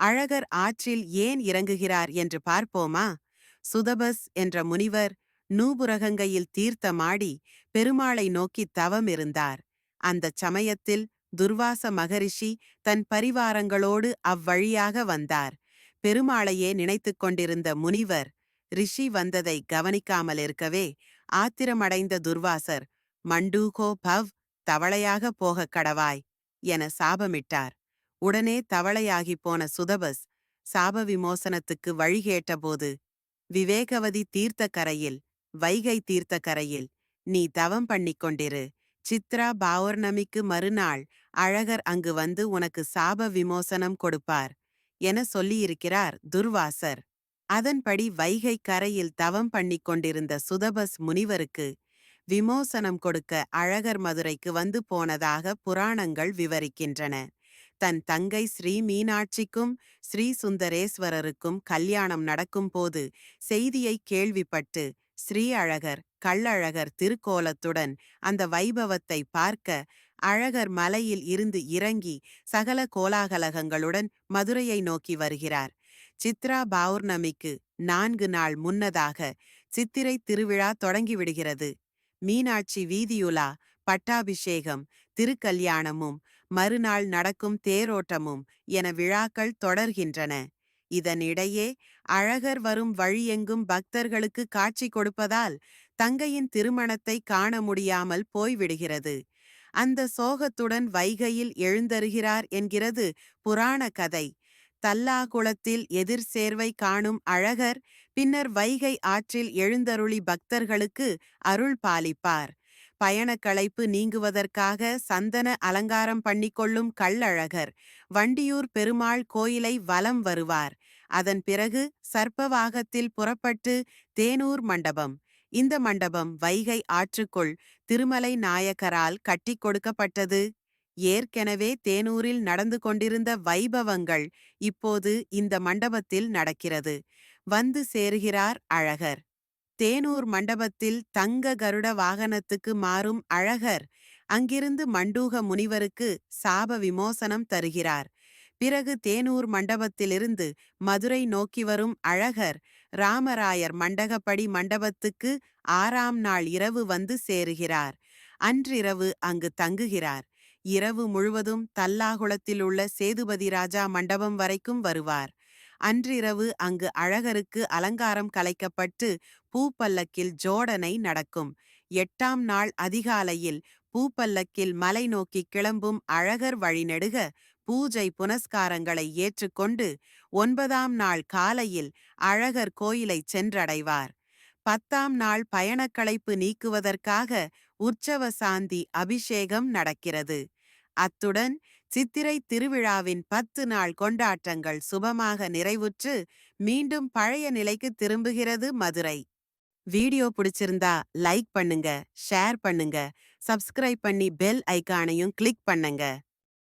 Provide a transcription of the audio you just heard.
அழகர் ஆற்றில் ஏன் இறங்குகிறார் என்று பார்ப்போமா? சுதபஸ் என்ற முனிவர் நூபுரகங்கையில் தீர்த்தமாடி பெருமாளை நோக்கி தவம் இருந்தார். அந்தச் சமயத்தில் துர்வாச மகரிஷி தன் பரிவாரங்களோடு அவ்வழியாக வந்தார். பெருமாளையே நினைத்துக் கொண்டிருந்த முனிவர் ரிஷி வந்ததை கவனிக்காமலிருக்கவே ஆத்திரமடைந்த துர்வாசர், மண்டூகோ பவ், தவளையாக போகக் கடவாய் என சாபமிட்டார். உடனே தவளையாகிப் போன சுதபஸ் சாப விமோசனத்துக்கு வழி கேட்டபோது, விவேகவதி தீர்த்த கரையில், வைகை தீர்த்த கரையில் நீ தவம் பண்ணிக் கொண்டிரு. சித்ரா பௌர்ணமிக்கு மறுநாள் அழகர் அங்கு வந்து உனக்கு சாப விமோசனம் கொடுப்பார் என சொல்லியிருக்கிறார் துர்வாசர். அதன்படி வைகை கரையில் தவம் பண்ணிக் கொண்டிருந்த சுதபஸ் முனிவருக்கு விமோசனம் கொடுக்க அழகர் மதுரைக்கு வந்து போனதாக புராணங்கள் விவரிக்கின்றன. தன் தங்கை ஸ்ரீ மீனாட்சிக்கும் ஸ்ரீ சுந்தரேஸ்வரருக்கும் கல்யாணம் நடக்கும்போது செய்தியை கேள்விப்பட்டு ஸ்ரீ அழகர் கள்ளழகர் திருக்கோலத்துடன் அந்த வைபவத்தை பார்க்க அழகர் மலையில் இருந்து இறங்கி சகல கோலாகலகங்களுடன் மதுரையை நோக்கி வருகிறார். சித்ரா பௌர்ணமிக்கு 4 நாள் முன்னதாக சித்திரை திருவிழா தொடங்கிவிடுகிறது. மீனாட்சி வீதியுலா, பட்டாபிஷேகம், திருக்கல்யாணமும் மறுநாள் நடக்கும் தேரோட்டமும் என விழாக்கள் தொடர்கின்றன. இதனிடையே அழகர் வரும் வழியெங்கும் பக்தர்களுக்கு காட்சி கொடுப்பதால் தங்கையின் திருமணத்தை காண முடியாமல் போய்விடுகிறது. அந்த சோகத்துடன் வைகையில் எழுந்தருகிறார் என்கிறது புராண கதை. தல்லாகுளத்தில் எதிர் சேர்வை காணும் அழகர் பின்னர் வைகை ஆற்றில் எழுந்தருளி பக்தர்களுக்கு அருள் பாலிப்பார். பயணக்களைப்பு நீங்குவதற்காக சந்தன அலங்காரம் பண்ணிக்கொள்ளும் கள்ளழகர் வண்டியூர் பெருமாள் கோயிலை வலம் வருவார். அதன் பிறகு சர்ப்பவாகத்தில் புறப்பட்டு தேனூர் மண்டபம். இந்த மண்டபம் வைகை ஆற்றுக்குள் திருமலை நாயக்கரால் கட்டி கொடுக்கப்பட்டது. ஏற்கெனவே தேனூரில் நடந்து கொண்டிருந்த வைபவங்கள் இப்போது இந்த மண்டபத்தில் நடக்கிறது. வந்து சேருகிறார் அழகர். தேனூர் மண்டபத்தில் தங்க கருட வாகனத்துக்கு மாறும் அழகர் அங்கிருந்து மண்டூக முனிவருக்கு சாப விமோசனம் தருகிறார். பிறகு தேனூர் மண்டபத்திலிருந்து மதுரை நோக்கி வரும் அழகர் ராமராயர் மண்டகப்படி மண்டபத்துக்கு 6ஆம் நாள் இரவு வந்து சேருகிறார். அன்றிரவு அங்கு தங்குகிறார். இரவு முழுவதும் தல்லாகுளத்தில் உள்ள சேதுபதி ராஜா மண்டபம் வரைக்கும் வருவார். அன்றிரவு அங்கு அழகருக்கு அலங்காரம் கலைக்கப்பட்டு பூப்பல்லக்கில் ஜோடனை நடக்கும். 8ஆம் நாள் அதிகாலையில் பூப்பல்லக்கில் மலை நோக்கி கிளம்பும் அழகர் வழிநெடுக பூஜை புனஸ்காரங்களை ஏற்றுக்கொண்டு 9ஆம் நாள் காலையில் அழகர் கோயிலை சென்றடைவார். 10ஆம் நாள் பயணக்களைப்பு நீக்குவதற்காக உற்சவ சாந்தி அபிஷேகம் நடக்கிறது. அத்துடன் சித்திரை திருவிழாவின் 10 நாள் கொண்டாட்டங்கள் சுபமாக நிறைவுற்று மீண்டும் பழைய நிலைக்கு திரும்புகிறது மதுரை. வீடியோ பிடிச்சிருந்தா லைக் பண்ணுங்க, ஷேர் பண்ணுங்க, சப்ஸ்கிரைப் பண்ணி பெல் ஐகானையும் கிளிக் பண்ணுங்க.